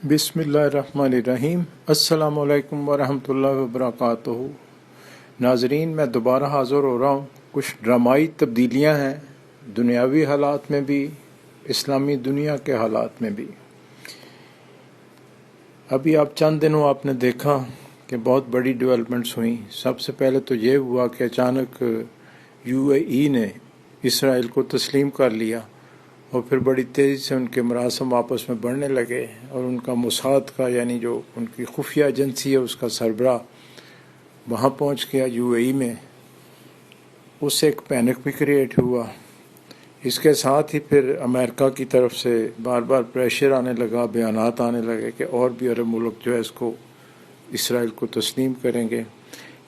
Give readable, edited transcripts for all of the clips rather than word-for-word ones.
بسم اللہ الرحمن الرحیم۔ السلام علیکم ورحمۃ اللہ وبرکاتہ۔ ناظرین، میں دوبارہ حاضر ہو رہا ہوں۔ کچھ ڈرامائی تبدیلیاں ہیں، دنیاوی حالات میں بھی، اسلامی دنیا کے حالات میں بھی۔ ابھی چند دنوں آپ نے دیکھا کہ بہت بڑی ڈیولپمنٹس ہوئیں۔ سب سے پہلے تو یہ ہوا کہ اچانک UAE نے اسرائیل کو تسلیم کر لیا، اور پھر بڑی تیزی سے ان کے مراسم آپس میں بڑھنے لگے، اور ان کا موساد کا یعنی جو ان کی خفیہ ایجنسی ہے اس کا سربراہ وہاں پہنچ گیا UAE میں۔ اس سے ایک پینک بھی کریٹ ہوا۔ اس کے ساتھ ہی پھر امریکہ کی طرف سے بار بار پریشر آنے لگا، بیانات آنے لگے کہ اور بھی عرب ملک جو ہے اس کو اسرائیل کو تسلیم کریں گے۔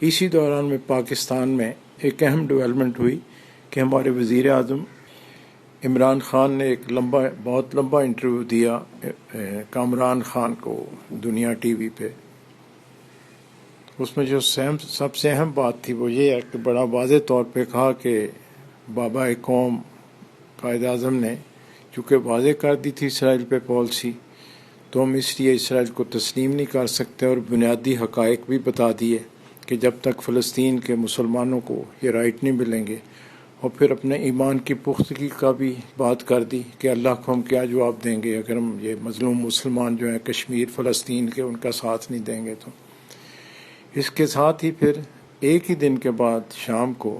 اسی دوران میں پاکستان میں ایک اہم ڈیولپمنٹ ہوئی کہ ہمارے وزیر اعظم عمران خان نے ایک بہت لمبا انٹرویو دیا کامران خان کو دنیا ٹی وی پہ۔ اس میں جو سب سے اہم بات تھی وہ یہ ہے کہ بڑا واضح طور پہ کہا کہ بابا قوم قائد اعظم نے چونکہ واضح کر دی تھی اسرائیل پہ پالیسی، تو ہم اس لیے اسرائیل کو تسلیم نہیں کر سکتے، اور بنیادی حقائق بھی بتا دیے کہ جب تک فلسطین کے مسلمانوں کو یہ رائٹ نہیں ملیں گے، اور پھر اپنے ایمان کی پختگی کا بھی بات کر دی کہ اللہ کو ہم کیا جواب دیں گے اگر ہم یہ مظلوم مسلمان جو ہیں کشمیر فلسطین کے ان کا ساتھ نہیں دیں گے۔ تو اس کے ساتھ ہی پھر ایک ہی دن کے بعد شام کو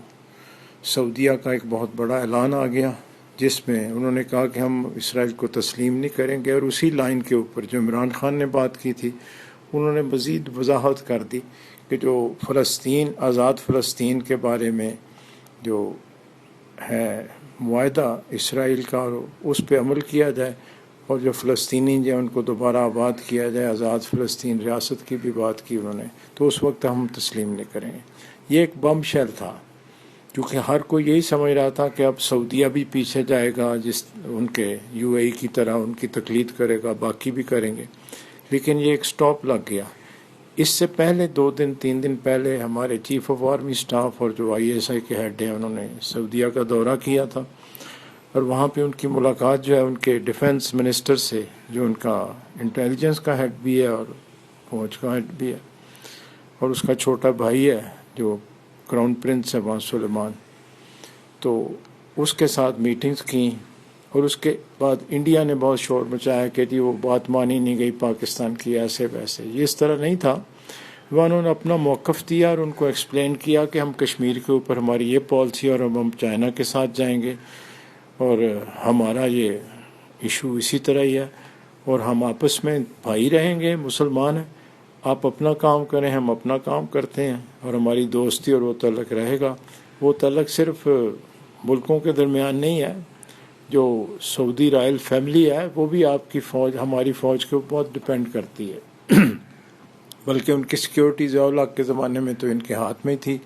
سعودیہ کا ایک بہت بڑا اعلان آ گیا، جس میں انہوں نے کہا کہ ہم اسرائیل کو تسلیم نہیں کریں گے، اور اسی لائن کے اوپر جو عمران خان نے بات کی تھی انہوں نے مزید وضاحت کر دی کہ جو فلسطین، آزاد فلسطین کے بارے میں جو ہے معاہدہ اسرائیل کا، اس پہ عمل کیا جائے، اور جو فلسطینی جو ان کو دوبارہ آباد کیا جائے، آزاد فلسطین ریاست کی بھی بات کی انہوں نے، تو اس وقت ہم تسلیم نہیں کریں گے۔ یہ ایک بم شیل تھا، کیونکہ ہر کوئی یہی سمجھ رہا تھا کہ اب سعودیہ بھی پیچھے جائے گا، جس ان کے UAE کی طرح ان کی تقلید کرے گا، باقی بھی کریں گے، لیکن یہ ایک سٹاپ لگ گیا۔ اس سے پہلے 2-3 دن پہلے ہمارے چیف آف آرمی سٹاف اور جو ISI کے ہیڈ ہیں انہوں نے سعودیہ کا دورہ کیا تھا، اور وہاں پہ ان کی ملاقات جو ہے ان کے ڈیفنس منسٹر سے، جو ان کا انٹیلیجنس کا ہیڈ بھی ہے اور فوج کا ہیڈ بھی ہے، اور اس کا چھوٹا بھائی ہے جو کراؤن پرنس ہے وہاں سلیمان، تو اس کے ساتھ میٹنگز کیں۔ اور اس کے بعد انڈیا نے بہت شور مچایا کہ جی وہ بات مانی نہیں گئی پاکستان کی، ایسے ویسے۔ یہ اس طرح نہیں تھا، وہ انہوں نے اپنا موقف دیا اور ان کو ایکسپلین کیا کہ ہم کشمیر کے اوپر ہماری یہ پالیسی، اور ہم چائنا کے ساتھ جائیں گے، اور ہمارا یہ ایشو اسی طرح ہی ہے، اور ہم آپس میں بھائی رہیں گے، مسلمان ہیں، آپ اپنا کام کریں، ہم اپنا کام کرتے ہیں، اور ہماری دوستی اور وہ تعلق رہے گا۔ وہ تعلق صرف ملکوں کے درمیان نہیں ہے، جو سعودی رائل فیملی ہے وہ بھی آپ کی فوج، ہماری فوج کے اوپر بہت ڈپینڈ کرتی ہے، بلکہ ان کی سیکیورٹی ضیاء کے زمانے میں تو ان کے ہاتھ میں تھی،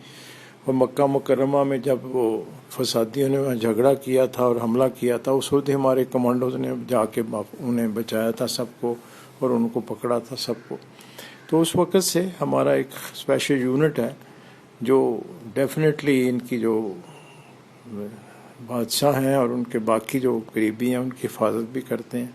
اور مکہ مکرمہ میں جب وہ فسادیوں نے وہاں جھگڑا کیا تھا اور حملہ کیا تھا، اس وقت ہمارے کمانڈوز نے جا کے انہیں بچایا تھا سب کو، اور ان کو پکڑا تھا سب کو۔ تو اس وقت سے ہمارا ایک اسپیشل یونٹ ہے جو ڈیفینیٹلی ان کی جو بادشاہ ہیں اور ان کے باقی جو قریبی ہیں ان کی حفاظت بھی کرتے ہیں۔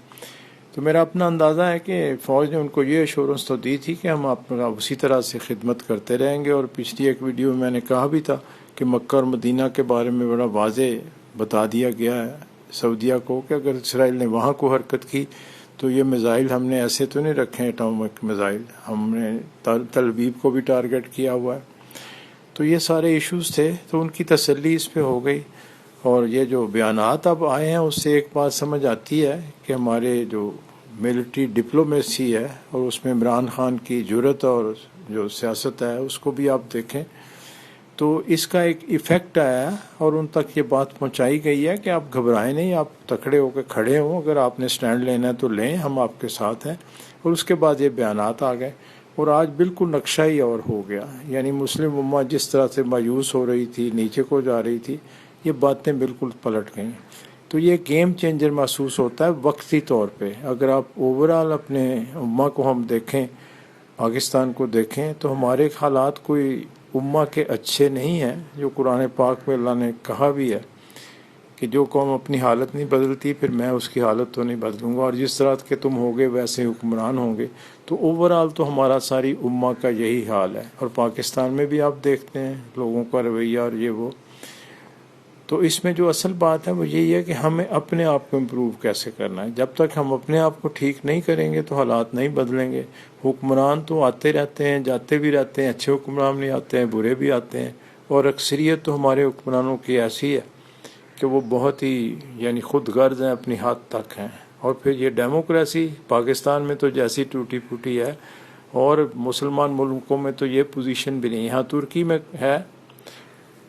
تو میرا اپنا اندازہ ہے کہ فوج نے ان کو یہ ایشورنس تو دی تھی کہ ہم اسی طرح سے خدمت کرتے رہیں گے، اور پچھلی ایک ویڈیو میں نے کہا بھی تھا کہ مکہ اور مدینہ کے بارے میں بڑا واضح بتا دیا گیا ہے سعودیہ کو کہ اگر اسرائیل نے وہاں کو حرکت کی تو یہ میزائل ہم نے ایسے تو نہیں رکھے ہیں، اٹامک میزائل ہم نے تل ابیب کو بھی ٹارگٹ کیا ہوا ہے۔ تو یہ سارے ایشوز تھے، تو ان کی تسلی اس پہ ہو گئی۔ اور یہ جو بیانات اب آئے ہیں اس سے ایک بات سمجھ آتی ہے کہ ہمارے جو ملٹری ڈپلومیسی ہے، اور اس میں عمران خان کی جرأت اور جو سیاست ہے اس کو بھی آپ دیکھیں، تو اس کا ایک ایفیکٹ آیا، اور ان تک یہ بات پہنچائی گئی ہے کہ آپ گھبرائیں نہیں، آپ تکڑے ہو کے کھڑے ہوں، اگر آپ نے سٹینڈ لینا ہے تو لیں، ہم آپ کے ساتھ ہیں۔ اور اس کے بعد یہ بیانات آ گئے، اور آج بالکل نقشہ ہی اور ہو گیا، یعنی مسلم امت جس طرح سے مایوس ہو رہی تھی، نیچے کو جا رہی تھی، یہ باتیں بالکل پلٹ گئیں۔ تو یہ گیم چینجر محسوس ہوتا ہے وقتی طور پہ۔ اگر آپ اوورال اپنے امہ کو ہم دیکھیں، پاکستان کو دیکھیں، تو ہمارے حالات کوئی امہ کے اچھے نہیں ہیں، جو قرآن پاک میں اللہ نے کہا بھی ہے کہ جو قوم اپنی حالت نہیں بدلتی پھر میں اس کی حالت تو نہیں بدلوں گا، اور جس طرح کے تم ہوگے ویسے حکمران ہوں گے۔ تو اوورآل تو ہمارا ساری امہ کا یہی حال ہے، اور پاکستان میں بھی آپ دیکھتے ہیں لوگوں کا رویہ اور یہ وہ۔ تو اس میں جو اصل بات ہے وہ یہی ہے کہ ہمیں اپنے آپ کو امپروو کیسے کرنا ہے۔ جب تک ہم اپنے آپ کو ٹھیک نہیں کریں گے تو حالات نہیں بدلیں گے۔ حکمران تو آتے رہتے ہیں، جاتے بھی رہتے ہیں، اچھے حکمران بھی آتے ہیں، برے بھی آتے ہیں، اور اکثریت تو ہمارے حکمرانوں کی ایسی ہے کہ وہ بہت ہی یعنی خود غرض ہیں، اپنی حد تک ہیں۔ اور پھر یہ ڈیموکریسی پاکستان میں تو جیسی ٹوٹی پھوٹی ہے، اور مسلمان ملکوں میں تو یہ پوزیشن بھی نہیں، یہاں ترکی میں ہے۔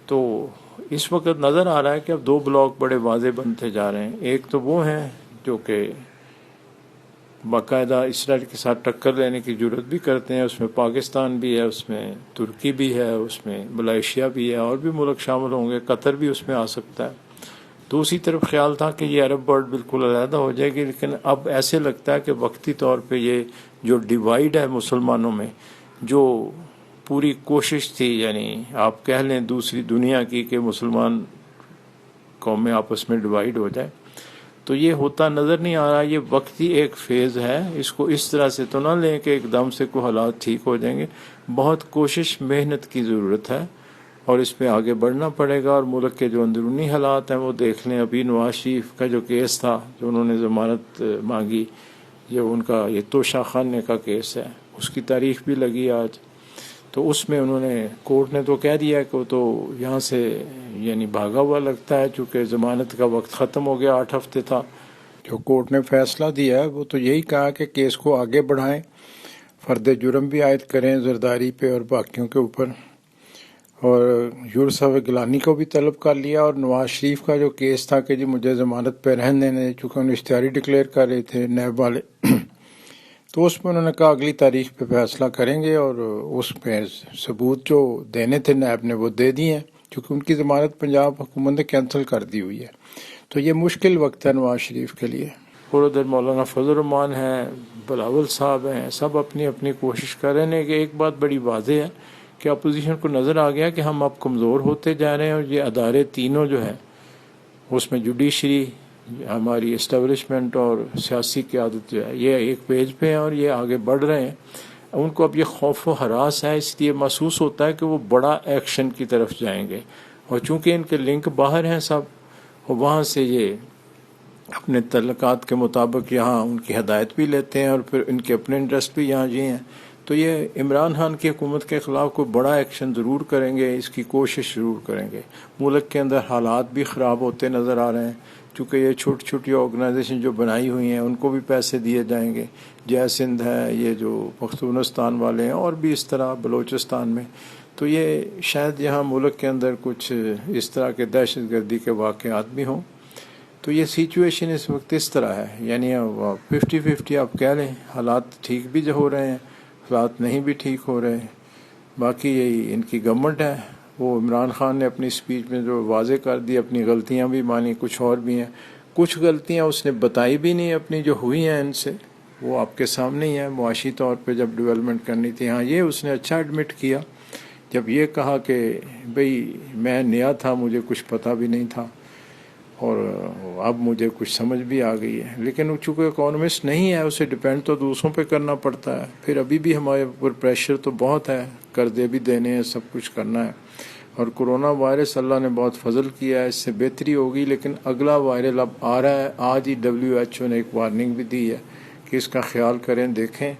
تو اس وقت نظر آ رہا ہے کہ اب دو بلاک بڑے واضح بنتے جا رہے ہیں۔ ایک تو وہ ہیں جو کہ باقاعدہ اسرائیل کے ساتھ ٹکر لینے کی جرت بھی کرتے ہیں، اس میں پاکستان بھی ہے، اس میں ترکی بھی ہے، اس میں ملائیشیا بھی ہے، اور بھی ملک شامل ہوں گے، قطر بھی اس میں آ سکتا ہے۔ دوسری طرف خیال تھا کہ یہ عرب ورلڈ بالکل علیحدہ ہو جائے گی، لیکن اب ایسے لگتا ہے کہ وقتی طور پہ یہ جو ڈیوائیڈ ہے مسلمانوں میں، جو پوری کوشش تھی، یعنی آپ کہہ لیں دوسری دنیا کی، کہ مسلمان قومیں آپس میں ڈیوائیڈ ہو جائے، تو یہ ہوتا نظر نہیں آ رہا۔ یہ وقتی ایک فیز ہے، اس کو اس طرح سے تو نہ لیں کہ ایک دم سے کوئی حالات ٹھیک ہو جائیں گے۔ بہت کوشش محنت کی ضرورت ہے، اور اس پہ آگے بڑھنا پڑے گا۔ اور ملک کے جو اندرونی حالات ہیں وہ دیکھ لیں۔ ابھی نواز شریف کا جو کیس تھا، جو انہوں نے ضمانت مانگی، یہ ان کا یہ توشہ خانے کا کیس ہے، اس کی تاریخ بھی لگی آج۔ تو اس میں انہوں نے کورٹ نے تو کہہ دیا کہ وہ تو یہاں سے یعنی بھاگا ہوا لگتا ہے، چونکہ ضمانت کا وقت ختم ہو گیا، 8 ہفتے تھا۔ جو کورٹ نے فیصلہ دیا ہے وہ تو یہی کہا کہ کیس کو آگے بڑھائیں، فرد جرم بھی عائد کریں زرداری پہ اور باقیوں کے اوپر، اور یورسف گیلانی کو بھی طلب کر لیا۔ اور نواز شریف کا جو کیس تھا کہ جی مجھے ضمانت پہ رہن دینے، چونکہ انہوں نے اشتہاری ڈکلیئر کر رہے تھے نیب والے، تو اس میں انہوں نے کہا اگلی تاریخ پہ فیصلہ کریں گے، اور اس پہ ثبوت جو دینے تھے نیب نے وہ دے دیے ہیں، کیونکہ ان کی ضمانت پنجاب حکومت نے کینسل کر دی ہوئی ہے۔ تو یہ مشکل وقت ہے نواز شریف کے لیے۔ اور ادھر مولانا فضل الرحمان ہیں، بلاول صاحب ہیں، سب اپنی اپنی کوشش کر رہے ہیں۔ کہ ایک بات بڑی واضح ہے کہ اپوزیشن کو نظر آ گیا کہ ہم اب کمزور ہوتے جا رہے ہیں، اور یہ ادارے تینوں جو ہیں، اس میں جوڈیشری، ہماری اسٹیبلشمنٹ اور سیاسی قیادت جو ہے، یہ ایک پیج پہ ہیں اور یہ آگے بڑھ رہے ہیں۔ ان کو اب یہ خوف و ہراس ہے، اس لیے محسوس ہوتا ہے کہ وہ بڑا ایکشن کی طرف جائیں گے، اور چونکہ ان کے لنک باہر ہیں سب، اور وہاں سے یہ اپنے تعلقات کے مطابق یہاں ان کی ہدایت بھی لیتے ہیں، اور پھر ان کے اپنے انٹرسٹ بھی یہاں جی ہیں۔ تو یہ عمران خان کی حکومت کے خلاف کوئی بڑا ایکشن ضرور کریں گے، اس کی کوشش ضرور کریں گے۔ ملک کے اندر حالات بھی خراب ہوتے نظر آ رہے ہیں، چونکہ یہ چھوٹی چھوٹی آرگنائزیشن جو بنائی ہوئی ہیں ان کو بھی پیسے دیے جائیں گے۔ جے سندھ ہے، یہ جو پختونستان والے ہیں، اور بھی اس طرح بلوچستان میں، تو یہ شاید یہاں ملک کے اندر کچھ اس طرح کے دہشت گردی کے واقعات بھی ہوں۔ تو یہ سچویشن اس وقت اس طرح ہے، یعنی 50-50 آپ کہہ لیں، حالات ٹھیک بھی جو ہو رہے ہیں، حالات نہیں بھی ٹھیک ہو رہے ہیں۔ باقی یہی ان کی گورنمنٹ ہے، وہ عمران خان نے اپنی اسپیچ میں جو واضح کر دی، اپنی غلطیاں بھی مانی، کچھ اور بھی ہیں، کچھ غلطیاں اس نے بتائی بھی نہیں اپنی جو ہوئی ہیں ان سے، وہ آپ کے سامنے ہی ہے۔ معاشی طور پہ جب ڈیولپمنٹ کرنی تھی، ہاں یہ اس نے اچھا ایڈمٹ کیا، جب یہ کہا کہ بھئی میں نیا تھا، مجھے کچھ پتہ بھی نہیں تھا، اور اب مجھے کچھ سمجھ بھی آ گئی ہے۔ لیکن چونکہ اکانومسٹ نہیں ہے، اسے ڈپینڈ تو دوسروں پہ کرنا پڑتا ہے۔ پھر ابھی بھی ہمارے اوپر پریشر تو بہت ہے، قرضے بھی دینے ہیں، سب کچھ کرنا ہے۔ اور کرونا وائرس اللہ نے بہت فضل کیا ہے، اس سے بہتری ہوگی، لیکن اگلا وائرل اب آ رہا ہے۔ آج ہی WHO نے ایک وارننگ بھی دی ہے کہ اس کا خیال کریں، دیکھیں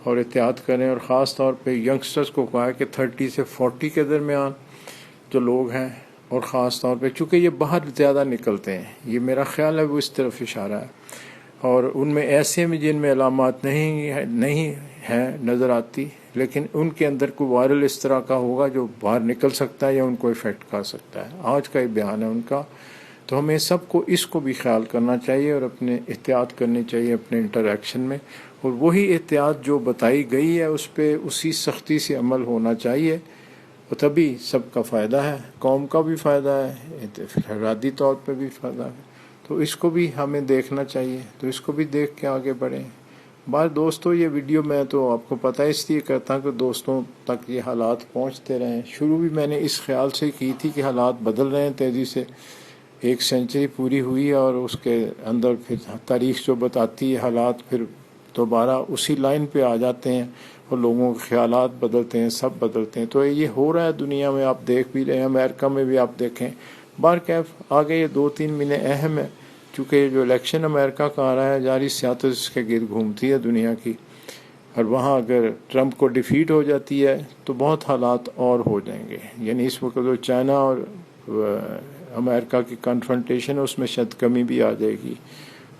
اور احتیاط کریں، اور خاص طور پہ ینگسٹرز کو کہا ہے کہ 30 سے 40 کے درمیان جو لوگ ہیں، اور خاص طور پہ چونکہ یہ باہر زیادہ نکلتے ہیں، یہ میرا خیال ہے وہ اس طرف اشارہ ہے، اور ان میں ایسے میں جن میں علامات نہیں ہیں نظر آتی، لیکن ان کے اندر کوئی وائرل اس طرح کا ہوگا جو باہر نکل سکتا ہے یا ان کو افیکٹ کر سکتا ہے۔ آج کا یہ بیان ہے ان کا۔ تو ہمیں سب کو اس کو بھی خیال کرنا چاہیے، اور اپنے احتیاط کرنی چاہیے اپنے انٹریکشن میں، اور وہی احتیاط جو بتائی گئی ہے اس پہ اسی سختی سے عمل ہونا چاہیے، اور تبھی سب کا فائدہ ہے، قوم کا بھی فائدہ ہے، انفرادی طور پہ بھی فائدہ ہے۔ تو اس کو بھی ہمیں دیکھنا چاہیے، تو اس کو بھی دیکھ کے آگے بڑھیں۔ بات دوستوں، یہ ویڈیو میں تو آپ کو پتہ اس لیے کرتا ہوں کہ دوستوں تک یہ حالات پہنچتے رہیں۔ شروع بھی میں نے اس خیال سے کی تھی کہ حالات بدل رہے ہیں تیزی سے، 1 سینچری پوری ہوئی اور اس کے اندر پھر تاریخ جو بتاتی ہے حالات پھر دوبارہ اسی لائن پہ آ جاتے ہیں اور لوگوں کے خیالات بدلتے ہیں، سب بدلتے ہیں. تو یہ ہو رہا ہے دنیا میں، آپ دیکھ بھی رہے ہیں، امریکہ میں بھی آپ دیکھیں. بہرکیف آگے یہ 2-3 مہینے اہم ہے، چونکہ جو الیکشن امریکہ کا آ رہا ہے جاری سیاست اس کے گرد گھومتی ہے دنیا کی، اور وہاں اگر ٹرمپ کو ڈیفیٹ ہو جاتی ہے تو بہت حالات اور ہو جائیں گے. یعنی اس وقت جو چائنا اور امریکہ کی کنفرنٹیشن ہے اس میں شاید کمی بھی آ جائے گی.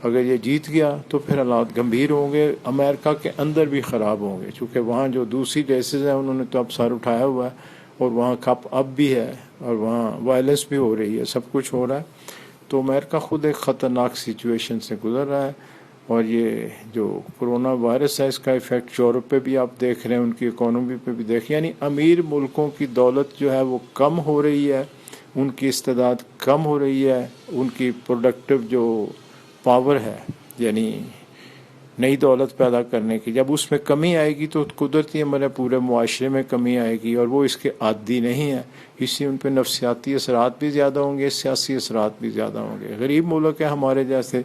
اگر یہ جیت گیا تو پھر حالات گمبھیر ہوں گے، امریکہ کے اندر بھی خراب ہوں گے، چونکہ وہاں جو دوسری ریسز ہیں انہوں نے تو اب سر اٹھایا ہوا ہے، اور وہاں کھپ اب بھی ہے، اور وہاں وائلنس بھی ہو رہی ہے، سب کچھ ہو رہا ہے. تو امریکہ خود ایک خطرناک سچویشن سے گزر رہا ہے. اور یہ جو کرونا وائرس ہے اس کا ایفیکٹ یورپ پہ بھی آپ دیکھ رہے ہیں، ان کی اکانومی پہ بھی دیکھ، یعنی امیر ملکوں کی دولت جو ہے وہ کم ہو رہی ہے، ان کی استعداد کم ہو رہی ہے، ان کی پروڈکٹیو جو پاور ہے یعنی نئی دولت پیدا کرنے کی، جب اس میں کمی آئے گی تو قدرتی ہمارے پورے معاشرے میں کمی آئے گی، اور وہ اس کے عادی نہیں ہے، اس سے ان پہ نفسیاتی اثرات بھی زیادہ ہوں گے، سیاسی اثرات بھی زیادہ ہوں گے. غریب ملک ہے ہمارے جیسے،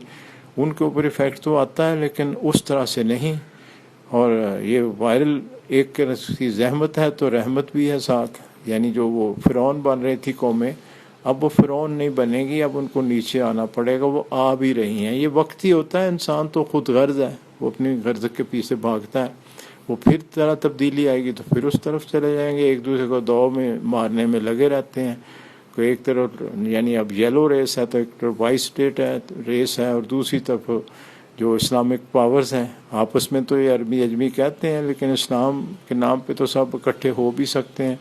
ان کے اوپر ایفیکٹ تو آتا ہے لیکن اس طرح سے نہیں. اور یہ وائرل ایک کی زحمت ہے تو رحمت بھی ہے ساتھ، یعنی جو وہ فرعون بن رہی تھی قومیں، اب وہ فرعون نہیں بنے گی، اب ان کو نیچے آنا پڑے گا، وہ آ بھی رہی ہیں. یہ وقتی ہوتا ہے، انسان تو خود غرض ہے، وہ اپنی غرض کے پیچھے بھاگتا ہے. وہ پھر طرح تبدیلی آئے گی تو پھر اس طرف چلے جائیں گے، ایک دوسرے کو دو میں مارنے میں لگے رہتے ہیں. کوئی ایک طرف یعنی اب یلو ریس ہے تو ایک طرف وائٹ اسٹیٹ ہے ریس ہے، اور دوسری طرف جو اسلامک پاورز ہیں آپس میں تو یہ عربی اجمی کہتے ہیں، لیکن اسلام کے نام پہ تو سب اکٹھے ہو بھی سکتے ہیں،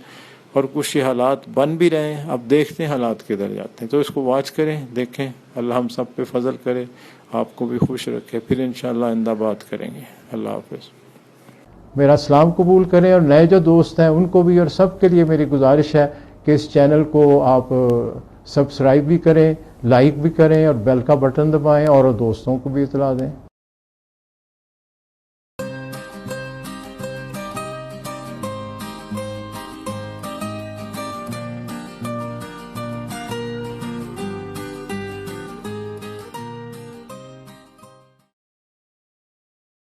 اور کچھ حالات بن بھی رہے ہیں. اب دیکھتے ہیں حالات کدھر جاتے ہیں، تو اس کو واچ کریں، دیکھیں. اللہ ہم سب پہ فضل کرے، آپ کو بھی خوش رکھے. پھر انشاءاللہ آئندہ بات کریں گے. اللہ حافظ. میرا سلام قبول کریں، اور نئے جو دوست ہیں ان کو بھی، اور سب کے لیے میری گزارش ہے کہ اس چینل کو آپ سبسکرائب بھی کریں، لائک بھی کریں، اور بیل کا بٹن دبائیں، اور دوستوں کو بھی اطلاع دیں.